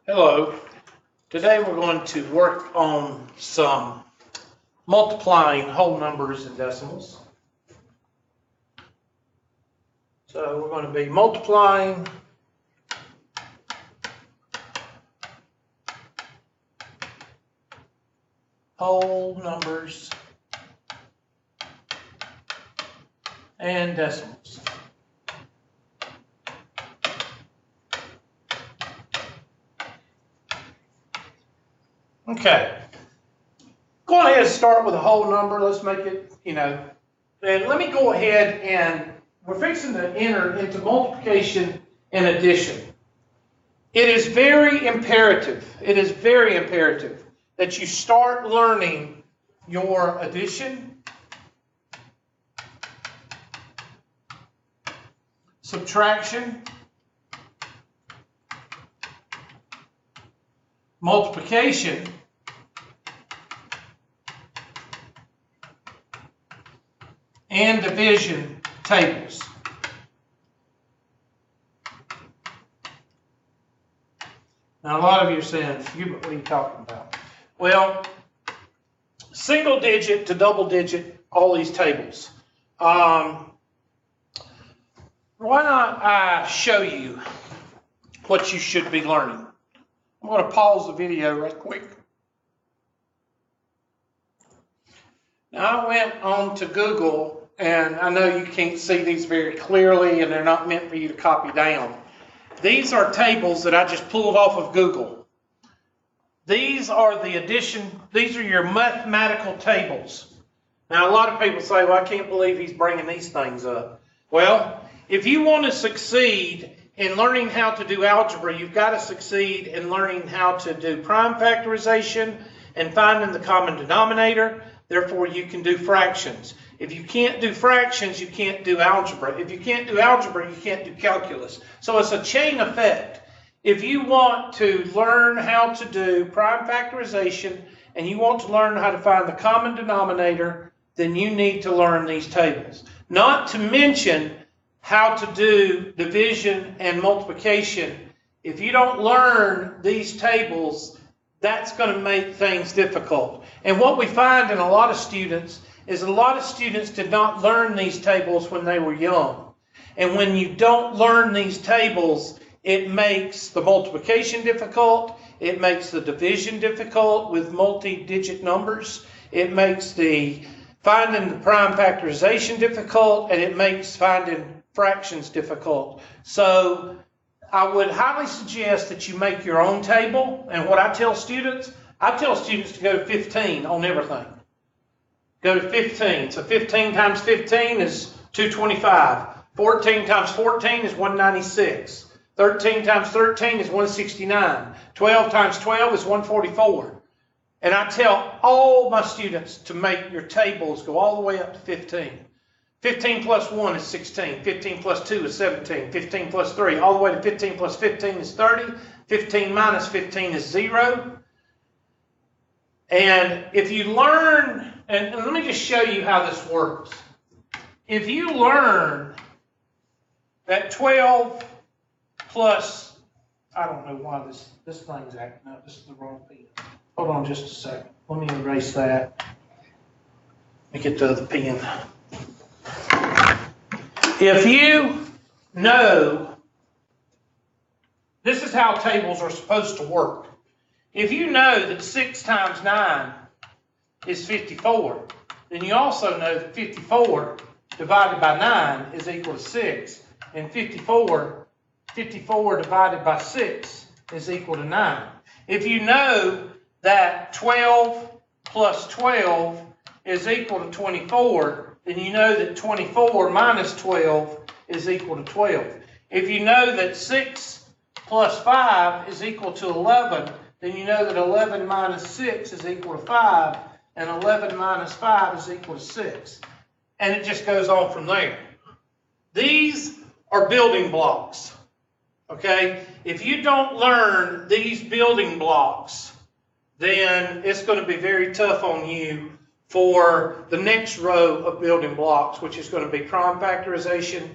Hello. Today we're going to work on some multiplying whole numbers and decimals. So we're going to be multiplying whole numbers and decimals. Okay, go ahead and start with a whole number. Let's make it, and let me go ahead and we're fixing to enter into multiplication and addition. It is very imperative that you start learning your addition, subtraction, multiplication, and division tables. Now, a lot of you are saying, what are you talking about? Well, single digit to double digit, all these tables. Why not I show you what you should be learning? I'm going to pause the video right quick. Now, I went on to Google, and I know you can't see these very clearly, and they're not meant for you to copy down. These are tables that I just pulled off of Google. These are these are your mathematical tables. Now, a lot of people say, well, I can't believe he's bringing these things up. Well, if you want to succeed in learning how to do algebra, you've got to succeed in learning how to do prime factorization and finding the common denominator. Therefore, you can do fractions. If you can't do fractions, you can't do algebra. If you can't do algebra, you can't do calculus. So it's a chain effect. If you want to learn how to do prime factorization and you want to learn how to find the common denominator, then you need to learn these tables. Not to mention how to do division and multiplication. If you don't learn these tables, that's going to make things difficult. And what we find in a lot of students is a lot of students did not learn these tables when they were young. And when you don't learn these tables, it makes the multiplication difficult, it makes the division difficult with multi-digit numbers, it makes the finding the prime factorization difficult, and it makes finding fractions difficult. So I would highly suggest that you make your own table. And what I tell students to go to 15 on everything. Go to 15. So 15 times 15 is 225. 14 times 14 is 196. 13 times 13 is 169. 12 times 12 is 144. And I tell all my students to make your tables go all the way up to 15. 15 plus 1 is 16. 15 plus 2 is 17. 15 plus 3, all the way to 15 plus 15 is 30. 15 minus 15 is 0. And if you learn, and let me just show you how this works. If you learn that 12 plus, I don't know why this thing's acting up. This is the wrong pen. Hold on just a second. Let me erase that. Let me get the other pen. If you know, this is how tables are supposed to work. If you know that 6 times 9 is 54, then you also know that 54 divided by 9 is equal to 6. And 54 divided by 6 is equal to 9. If you know that 12 plus 12 is equal to 24, then you know that 24 minus 12 is equal to 12. If you know that 6 plus 5 is equal to 11, then you know that 11 minus 6 is equal to 5, and 11 minus 5 is equal to 6. And it just goes on from there. These are building blocks, okay? If you don't learn these building blocks, then it's going to be very tough on you for the next row of building blocks, which is going to be prime factorization,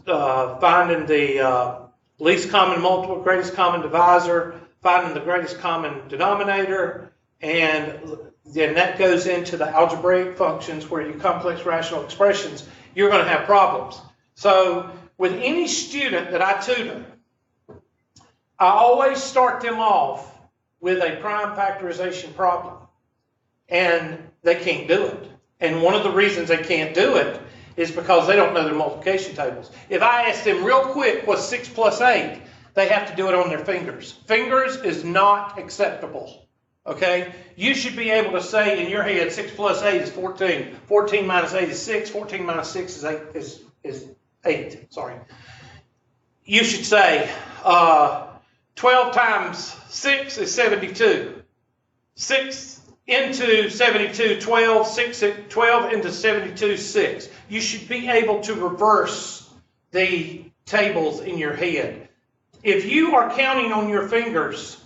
finding the least common multiple, greatest common divisor, finding the greatest common denominator, and then that goes into the algebraic functions where you complex rational expressions, you're going to have problems. So with any student that I tutor, I always start them off with a prime factorization problem, and they can't do it. And one of the reasons they can't do it is because they don't know their multiplication tables. If I ask them real quick what's 6 plus 8, they have to do it on their fingers. Fingers is not acceptable, okay? You should be able to say in your head 6 plus 8 is 14. 14 minus 8 is 6. 14 minus 6 is 8. Sorry. You should say 12 times 6 is 72. 6 into 72, 12, 12 into 72, 6. You should be able to reverse the tables in your head. If you are counting on your fingers,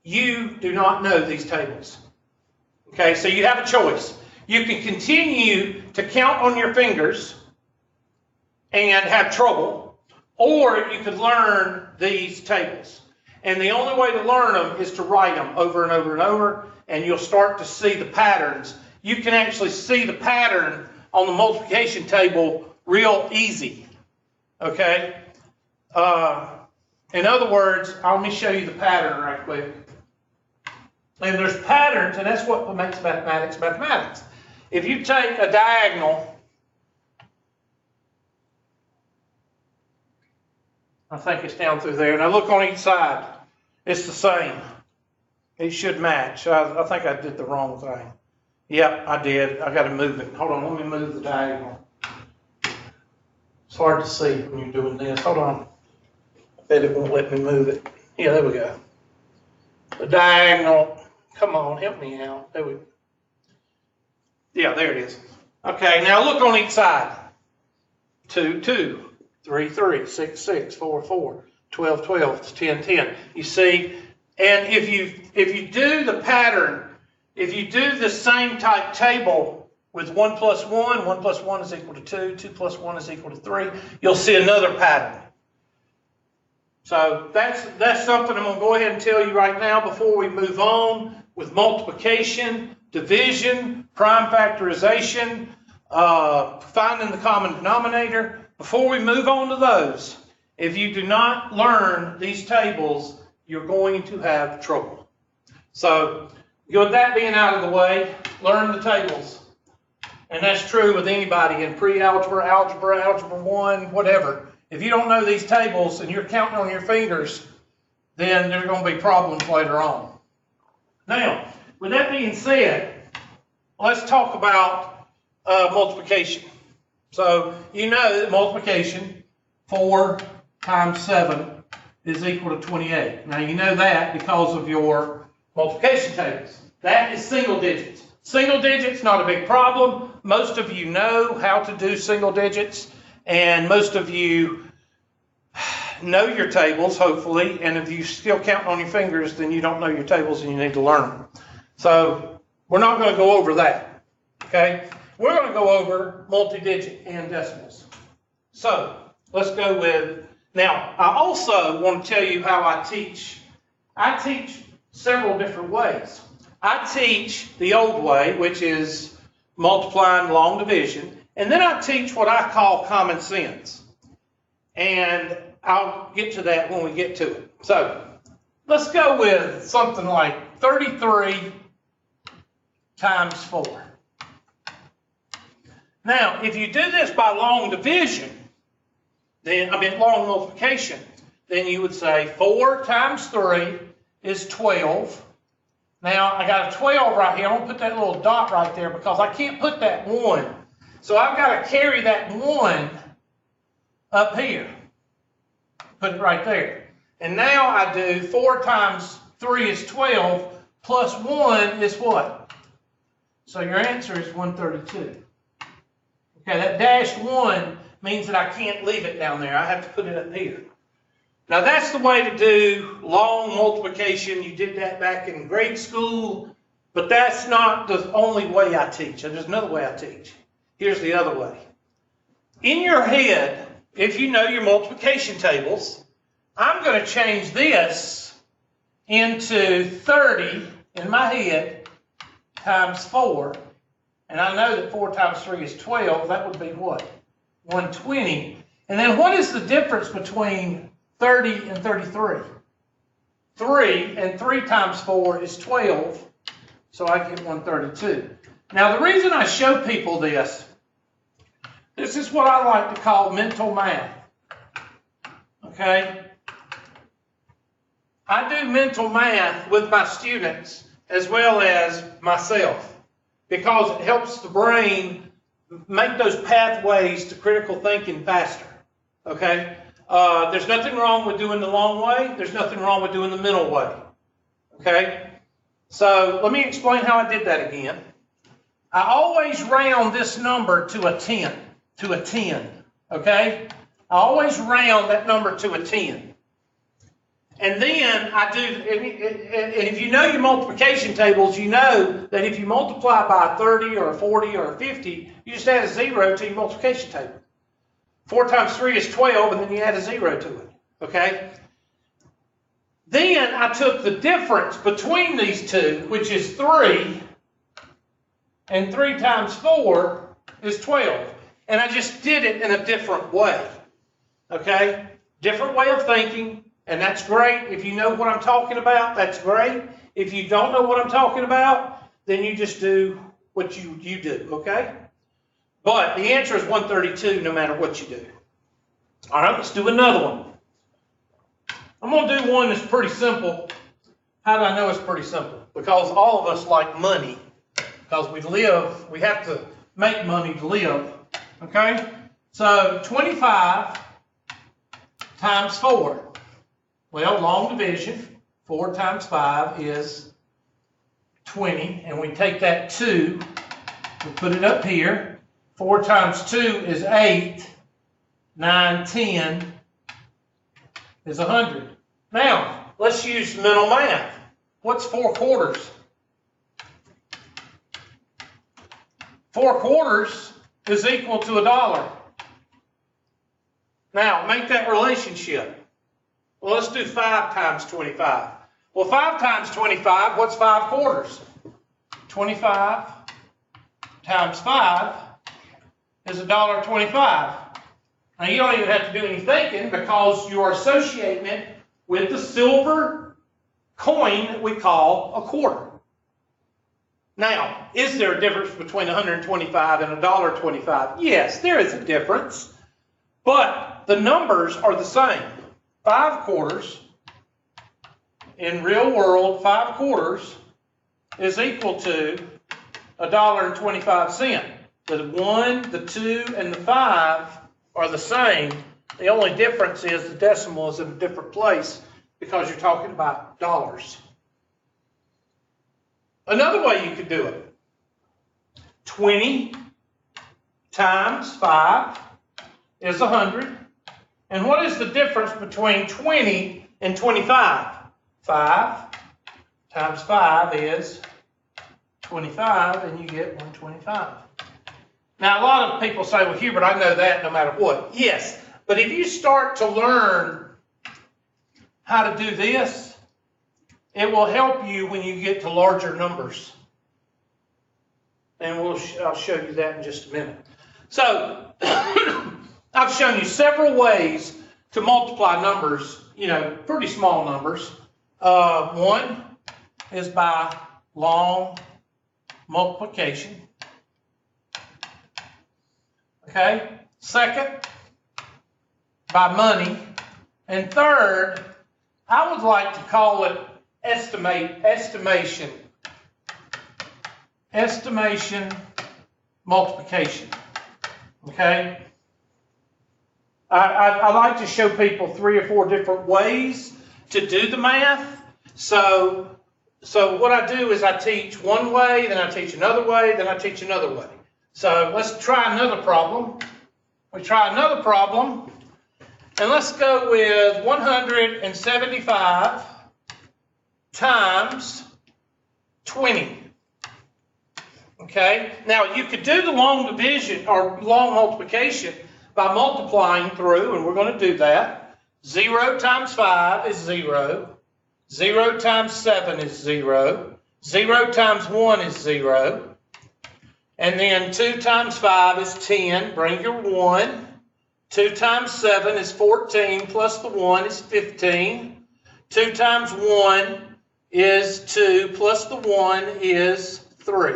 you do not know these tables. Okay, so you have a choice. You can continue to count on your fingers and have trouble, or you could learn these tables. And the only way to learn them is to write them over and over and over, and you'll start to see the patterns. You can actually see the pattern on the multiplication table real easy, okay? In other words, let me show you the pattern right quick. And there's patterns, and that's what makes mathematics mathematics. If you take a diagonal, I think it's down through there, and I look on each side, it's the same. It should match. I think I did the wrong thing. Yep, I did. I got to move it. Hold on, let me move the diagonal. It's hard to see when you're doing this. Hold on. I bet it won't let me move it. Yeah, there we go. The diagonal. Come on, help me out. There we go. Yeah, there it is. Okay, now look on each side. 2, 2, 3, 3, 6, 6, 4, 4, 12, 12, 10, 10. You see, and if you do the pattern, if you do the same type table with 1 plus 1, 1 plus 1 is equal to 2, 2 plus 1 is equal to 3, you'll see another pattern. So that's something I'm going to go ahead and tell you right now before we move on with multiplication, division, prime factorization, finding the common denominator. Before we move on to those, if you do not learn these tables, you're going to have trouble. So with that being out of the way, learn the tables. And that's true with anybody in pre-algebra, algebra, algebra 1, whatever. If you don't know these tables and you're counting on your fingers, then there's going to be problems later on. Now, with that being said, let's talk about multiplication. So you know that multiplication, 4 times 7 is equal to 28. Now you know that because of your multiplication tables. That is single digits. Single digits, not a big problem. Most of you know how to do single digits, and most of you know your tables, hopefully, and if you still count on your fingers, then you don't know your tables and you need to learn them. So we're not going to go over that, okay? We're going to go over multi-digit and decimals. So let's go with, now I also want to tell you how I teach. I teach several different ways. I teach the old way, which is multiplying long division, and then I teach what I call common sense. And I'll get to that when we get to it. So let's go with something like 33 times 4. Now, if you do this by long division, then long multiplication, then you would say 4 times 3 is 12. Now, I got a 12 right here. I'm going to put that little dot right there because I can't put that 1. So I've got to carry that 1 up here. Put it right there. And now I do 4 times 3 is 12 plus 1 is what? So your answer is 132. Okay, that dashed 1 means that I can't leave it down there. I have to put it up here. Now that's the way to do long multiplication. You did that back in grade school, but that's not the only way I teach. There's another way I teach. Here's the other way. In your head, if you know your multiplication tables, I'm going to change this into 30 in my head times 4. And I know that 4 times 3 is 12. That would be what? 120. And then what is the difference between 30 and 33? 3, and 3 times 4 is 12. So I get 132. Now the reason I show people this is what I like to call mental math. Okay? I do mental math with my students as well as myself because it helps the brain make those pathways to critical thinking faster. Okay? There's nothing wrong with doing the long way. There's nothing wrong with doing the middle way. Okay? So let me explain how I did that again. I always round this number to a 10. Okay? I always round that number to a 10. And then I do, and if you know your multiplication tables, you know that if you multiply by a 30 or a 40 or a 50, you just add a 0 to your multiplication table. 4 times 3 is 12, and then you add a 0 to it. Okay? Then I took the difference between these two, which is 3, and 3 times 4 is 12. And I just did it in a different way. Okay? Different way of thinking. And that's great. If you know what I'm talking about, that's great. If you don't know what I'm talking about, then you just do what you do, okay? But the answer is 132 no matter what you do. All right, let's do another one. I'm going to do one that's pretty simple. How do I know it's pretty simple? Because all of us like money. Because we have to make money to live, okay? So 25 times 4. Well, long division, 4 times 5 is 20, and we take that 2, we put it up here. 4 times 2 is 8, 9, 10 is 100. Now, let's use mental math. What's 4 quarters? 4 quarters is equal to $1. Now, make that relationship. Well, let's do 5 times 25. Well, 5 times 25, what's 5 quarters? 25 times 5 is $1.25. Now, you don't even have to do any thinking because you are associating it with the silver coin that we call a quarter. Now, is there a difference between 125 and $1.25? Yes, there is a difference, but the numbers are the same. 5 quarters, in real world, 5 quarters is equal to $1.25. The 1, the 2, and the 5 are the same. The only difference is the decimal is in a different place because you're talking about dollars. Another way you could do it, 20 times 5 is 100. And what is the difference between 20 and 25? 5 times 5 is 25, and you get 125. Now, a lot of people say, well, Hubert, I know that no matter what. Yes, but if you start to learn how to do this, it will help you when you get to larger numbers. And I'll show you that in just a minute. So, I've shown you several ways to multiply numbers, pretty small numbers. One is by long multiplication. Okay? Second, by money. And third, I would like to call it estimation multiplication. Okay? I like to show people 3 or 4 different ways to do the math. So what I do is I teach one way, then I teach another way, then I teach another way. So let's try another problem. We try another problem, and let's go with 175 times 20. Okay? Now, you could do the long division or long multiplication by multiplying through, and we're going to do that. 0 times 5 is 0. 0 times 7 is 0. 0 times 1 is 0. And then 2 times 5 is 10. Bring your 1. 2 times 7 is 14, plus the 1 is 15. 2 times 1 is 2, plus the 1 is 3.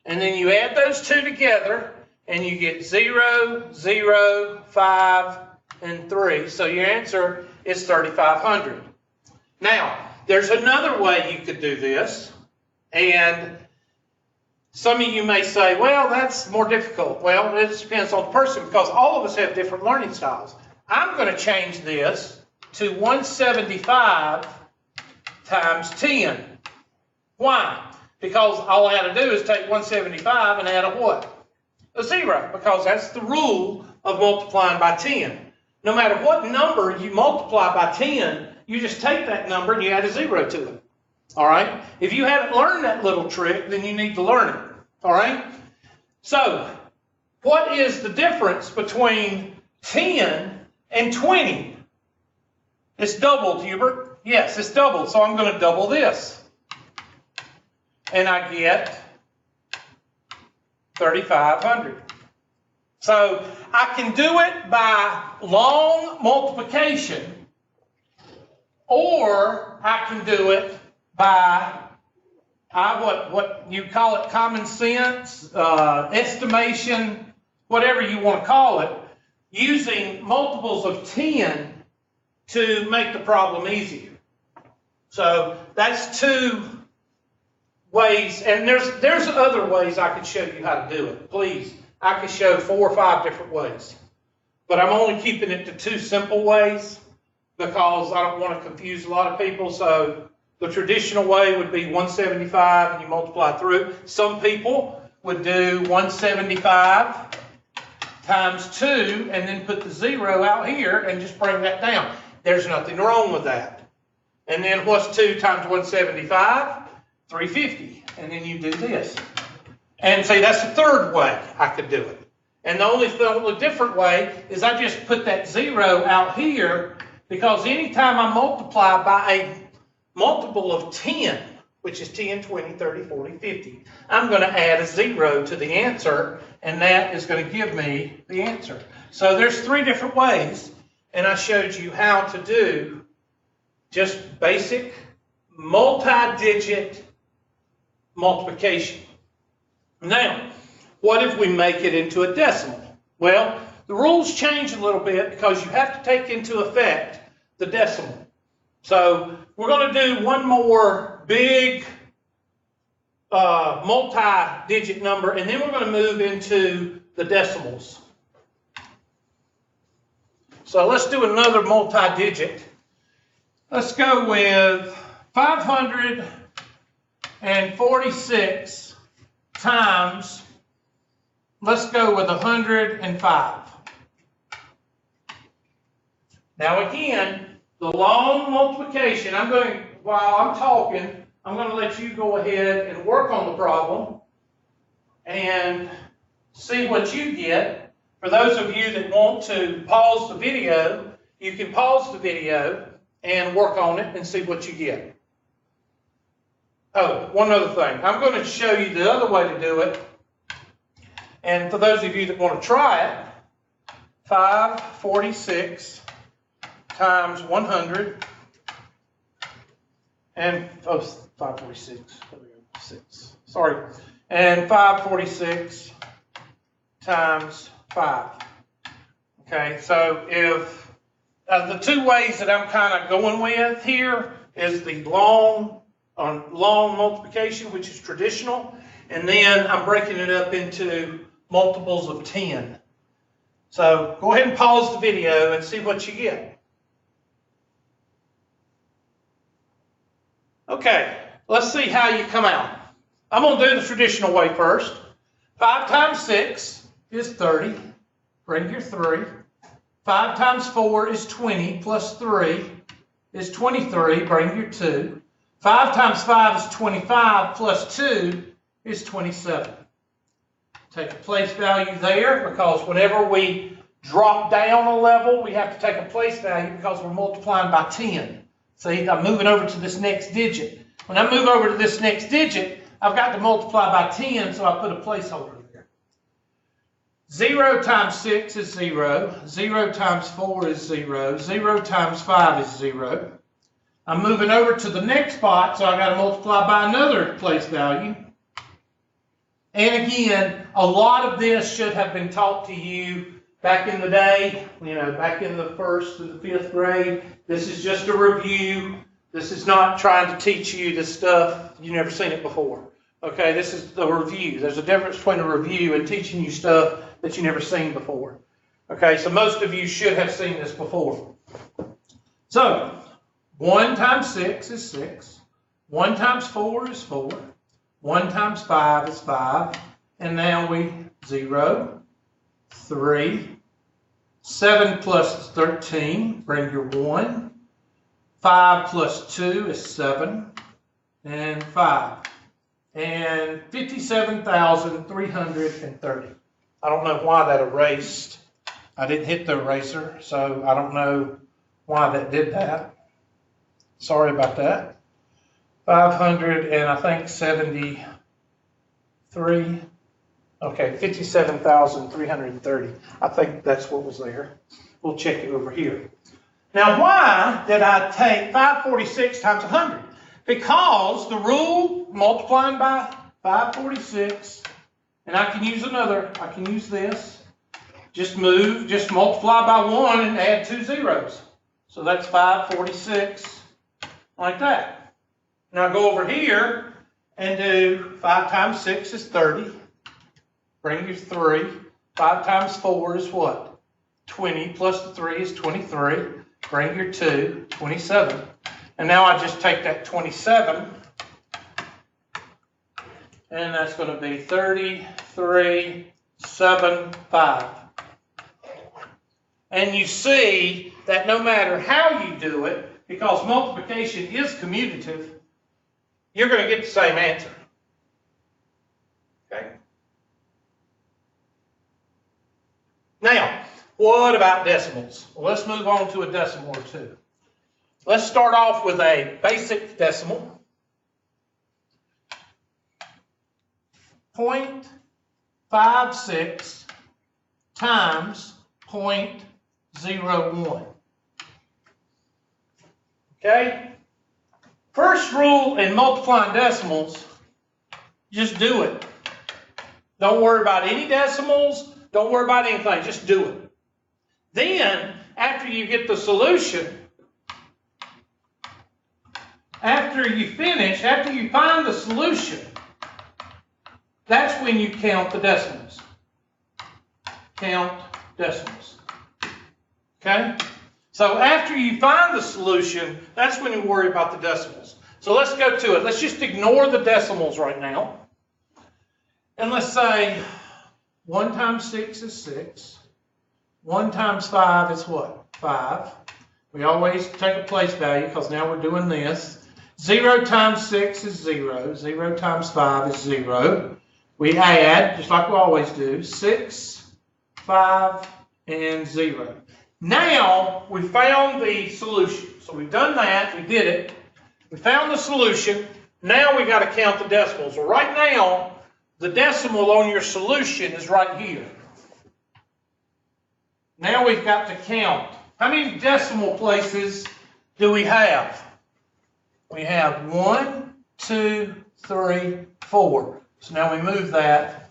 And then you add those two together, and you get 0, 0, 5, and 3. So your answer is 3,500. Now, there's another way you could do this, and some of you may say, well, that's more difficult. Well, it depends on the person, because all of us have different learning styles. I'm going to change this to 175 times 10. Why? Because all I have to do is take 175 and add a what? A 0, because that's the rule of multiplying by 10. No matter what number you multiply by 10, you just take that number and you add a 0 to it. All right? If you haven't learned that little trick, then you need to learn it. All right? So, what is the difference between 10 and 20? It's doubled, Hubert. Yes, it's doubled. So I'm going to double this. And I get 3,500. So I can do it by long multiplication, or I can do it by what you call it, common sense, estimation, whatever you want to call it, using multiples of 10 to make the problem easier. So that's two ways, and there's other ways I could show you how to do it. Please, I could show 4 or 5 different ways, but I'm only keeping it to 2 simple ways because I don't want to confuse a lot of people. So the traditional way would be 175 and you multiply through. Some people would do 175 times 2 and then put the 0 out here and just bring that down. There's nothing wrong with that. And then what's 2 times 175? 350. And then you do this. And see, that's the third way I could do it. And the only different way is I just put that 0 out here, because anytime I multiply by a multiple of 10, which is 10, 20, 30, 40, 50, I'm going to add a 0 to the answer, and that is going to give me the answer. So there's 3 different ways, and I showed you how to do just basic multi-digit multiplication. Now, what if we make it into a decimal? Well, the rules change a little bit because you have to take into effect the decimal. So we're going to do one more big multi-digit number, and then we're going to move into the decimals. So let's do another multi-digit. Let's go with 546 times, let's go with 105. Now again, the long multiplication, while I'm talking, I'm going to let you go ahead and work on the problem and see what you get. For those of you that want to pause the video, you can pause the video and work on it and see what you get. Oh, one other thing. I'm going to show you the other way to do it. And for those of you that want to try it, 546 times 100 and 546. There we go. 6. Sorry. And 546 times 5. Okay, so if the 2 ways that I'm kind of going with here is the long multiplication, which is traditional, and then I'm breaking it up into multiples of 10. So go ahead and pause the video and see what you get. Okay, let's see how you come out. I'm going to do the traditional way first. 5 times 6 is 30. Bring your 3. 5 times 4 is 20, plus 3 is 23. Bring your 2. 5 times 5 is 25, plus 2 is 27. Take a place value there, because whenever we drop down a level, we have to take a place value because we're multiplying by 10. See, I'm moving over to this next digit. When I move over to this next digit, I've got to multiply by 10, so I put a placeholder there. 0 times 6 is 0. 0 times 4 is 0. 0 times 5 is 0. I'm moving over to the next spot, so I've got to multiply by another place value. And again, a lot of this should have been taught to you back in the day, back in the 1st to the 5th grade. This is just a review. This is not trying to teach you this stuff. You've never seen it before. Okay, this is the review. There's a difference between a review and teaching you stuff that you've never seen before. Okay, so most of you should have seen this before. So, 1 times 6 is 6. 1 times 4 is 4. 1 times 5 is 5. And now we 0, 3, 7 plus 13, bring your 1. 5 plus 2 is 7, and 5. And 57,330. I don't know why that erased. I didn't hit the eraser, so I don't know why that did that. Sorry about that. 500 and I think 73. Okay, 57,330. I think that's what was there. We'll check it over here. Now, why did I take 546 times 100? Because the rule, multiplying by 546, and I can use this. Just multiply by 1 and add 2 zeros. So that's 546, like that. Now go over here and do 5 times 6 is 30. Bring your 3. 5 times 4 is what? 20 plus the 3 is 23. Bring your 2, 27. And now I just take that 27, and that's going to be 3375. And you see that no matter how you do it, because multiplication is commutative, you're going to get the same answer. Okay? Now, what about decimals? Well, let's move on to a decimal or two. Let's start off with a basic decimal. 0.56 times 0.01. Okay? First rule in multiplying decimals, just do it. Don't worry about any decimals. Don't worry about anything. Just do it. Then, after you get the solution, after you find the solution, that's when you count the decimals. Count decimals. Okay? So after you find the solution, that's when you worry about the decimals. So let's go to it. Let's just ignore the decimals right now. And let's say 1 times 6 is 6. 1 times 5 is what? 5. We always take a place value because now we're doing this. 0 times 6 is 0. 0 times 5 is 0. We add, just like we always do, 6, 5, and 0. Now, we found the solution. So we've done that. We did it. We found the solution. Now we got to count the decimals. Well, right now, the decimal on your solution is right here. Now we've got to count. How many decimal places do we have? We have 1, 2, 3, 4. So now we move that.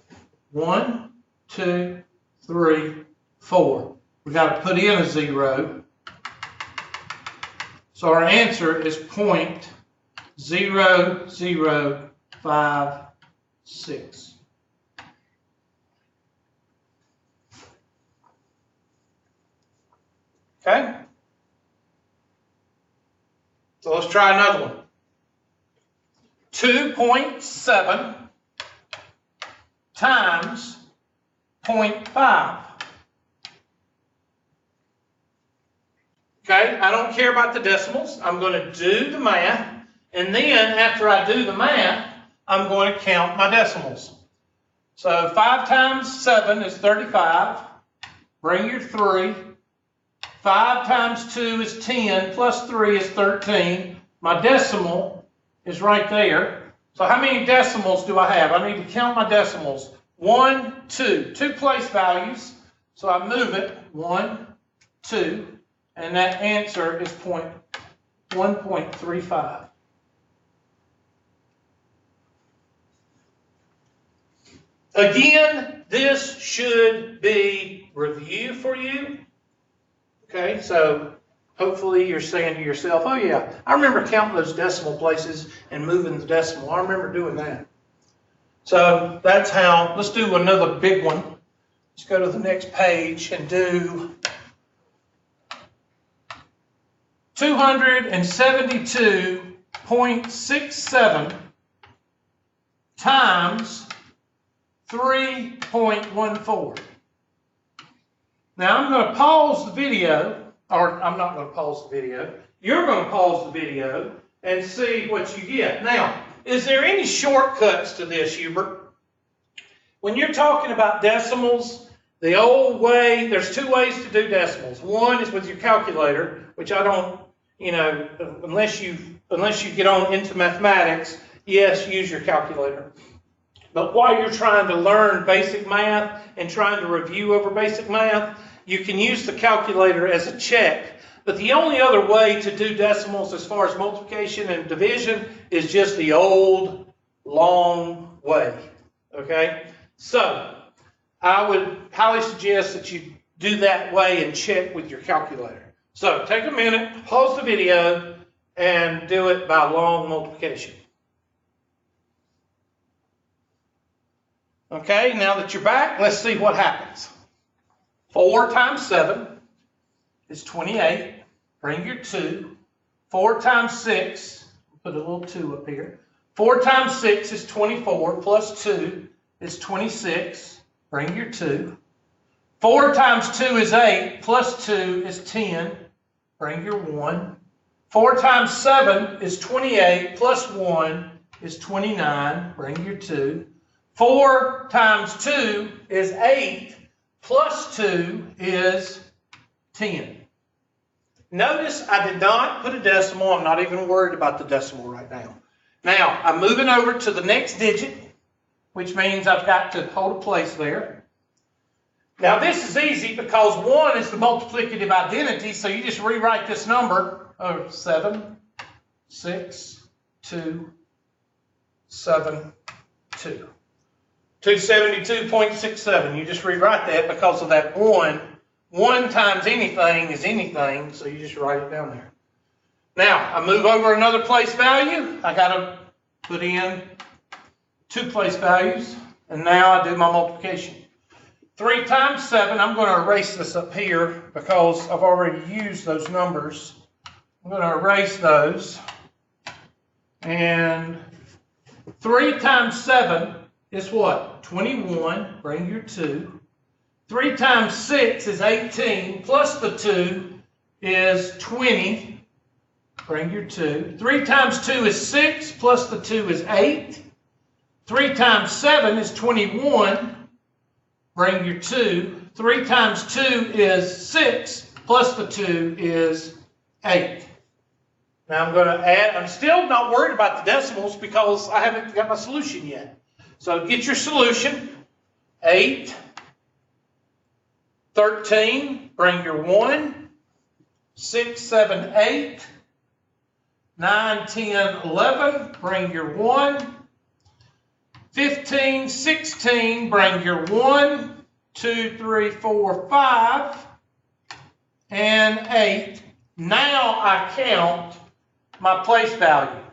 1, 2, 3, 4. We've got to put in a 0. So our answer is 0.0056. Okay? So let's try another one. 2.7 times 0.5. Okay, I don't care about the decimals. I'm going to do the math, and then after I do the math, I'm going to count my decimals. So 5 times 7 is 35. Bring your 3. 5 times 2 is 10, plus 3 is 13. My decimal is right there. So how many decimals do I have? I need to count my decimals. 1, 2. 2 place values. So I move it. 1, 2. And that answer is 1.35. Again, this should be review for you. Okay, so hopefully you're saying to yourself, oh yeah, I remember counting those decimal places and moving the decimal. I remember doing that. So that's how, let's do another big one. Let's go to the next page and do 272.67 times 3.14. Now I'm going to pause the video, or I'm not going to pause the video. You're going to pause the video and see what you get. Now, is there any shortcuts to this, Hubert? When you're talking about decimals, the old way, there's 2 ways to do decimals. One is with your calculator, which I don't, unless you get on into mathematics, yes, use your calculator. But while you're trying to learn basic math and trying to review over basic math, you can use the calculator as a check. But the only other way to do decimals as far as multiplication and division is just the old, long way. Okay? So, I would highly suggest that you do that way and check with your calculator. So, take a minute, pause the video, and do it by long multiplication. Okay, now that you're back, let's see what happens. 4 times 7 is 28. Bring your 2. 4 times 6, put a little 2 up here. 4 times 6 is 24, plus 2 is 26. Bring your 2. 4 times 2 is 8, plus 2 is 10. Bring your 1. 4 times 7 is 28, plus 1 is 29. Bring your 2. 4 times 2 is 8, plus 2 is 10. Notice I did not put a decimal. I'm not even worried about the decimal right now. Now, I'm moving over to the next digit, which means I've got to hold a place there. Now, this is easy because 1 is the multiplicative identity, so you just rewrite this number of 7, 6, 2, 7, 2. 272.67. You just rewrite that because of that 1. 1 times anything is anything, so you just write it down there. Now, I move over another place value. I got to put in 2 place values, and now I do my multiplication. 3 times 7, I'm going to erase this up here because I've already used those numbers. I'm going to erase those. And 3 times 7 is what? 21. Bring your 2. 3 times 6 is 18, plus the 2 is 20. Bring your 2. 3 times 2 is 6, plus the 2 is 8. 3 times 7 is 21. Bring your 2. 3 times 2 is 6, plus the 2 is 8. Now I'm going to add, I'm still not worried about the decimals because I haven't got my solution yet. So get your solution. 8, 13, bring your 1, 6, 7, 8, 9, 10, 11, bring your 1, 15, 16, bring your 1, 2, 3, 4, 5, and 8. Now I count my place value.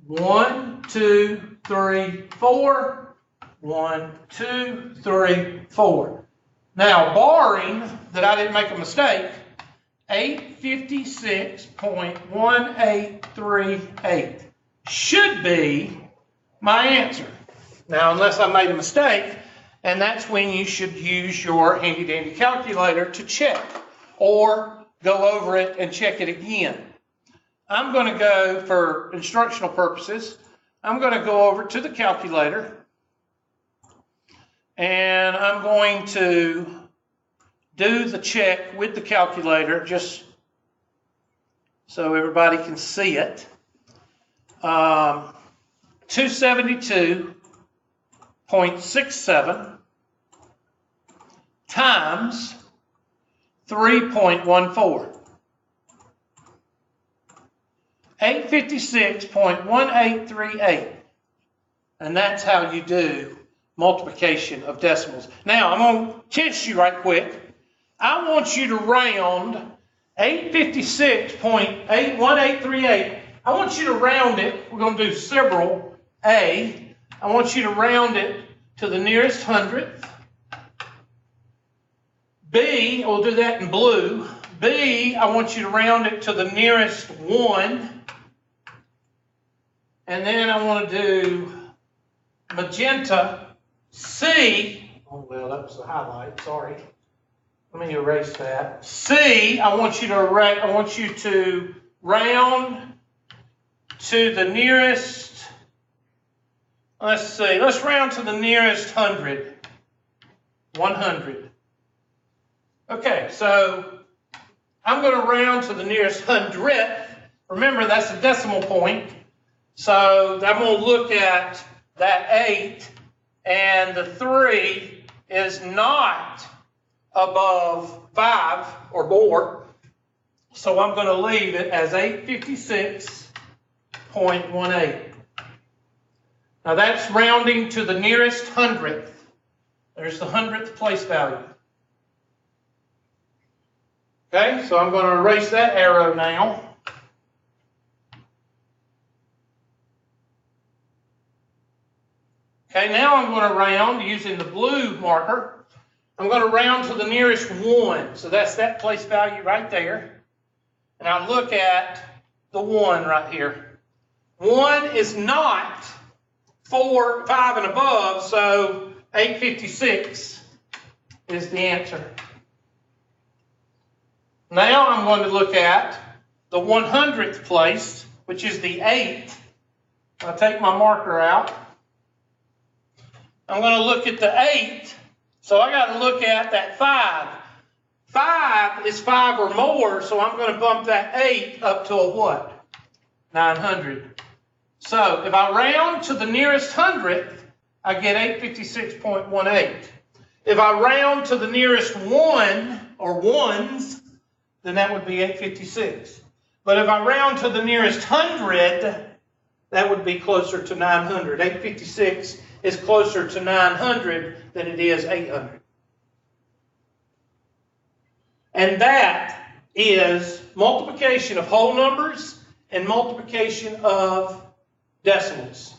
1, 2, 3, 4, 1, 2, 3, 4. Now, barring that I didn't make a mistake, 856.1838 should be my answer. Now, unless I made a mistake, and that's when you should use your handy-dandy calculator to check or go over it and check it again. I'm going to go, for instructional purposes, I'm going to go over to the calculator and I'm going to do the check with the calculator just so everybody can see it. 272.67 times 3.14. 856.1838. And that's how you do multiplication of decimals. Now, I'm going to test you right quick. I want you to round 856.1838. I want you to round it. We're going to do several. I want you to round it to the nearest hundredth. B, we'll do that in blue. B, I want you to round it to the nearest one. And then I want to do magenta. C, oh well, that was the highlight, sorry. Let me erase that. C, I want you to round to the nearest, let's see, let's round to the nearest 100. Okay, so I'm going to round to the nearest hundredth. Remember, that's a decimal point. So I'm going to look at that 8, and the 3 is not above 5 or more. So I'm going to leave it as 856.18. Now that's rounding to the nearest hundredth. There's the hundredth place value. Okay, so I'm going to erase that arrow now. Okay, now I'm going to round using the blue marker. I'm going to round to the nearest 1. So that's that place value right there. And I look at the 1 right here. 1 is not 4, 5 and above, so 856 is the answer. Now I'm going to look at the 100th place, which is the 8. I'll take my marker out. I'm going to look at the 8. So I got to look at that 5. 5 is 5 or more, so I'm going to bump that 8 up to a what? 900. So if I round to the nearest hundredth, I get 856.18. If I round to the nearest 1 or ones, then that would be 856. But if I round to the nearest 100, that would be closer to 900. 856 is closer to 900 than it is 800. And that is multiplication of whole numbers and multiplication of decimals.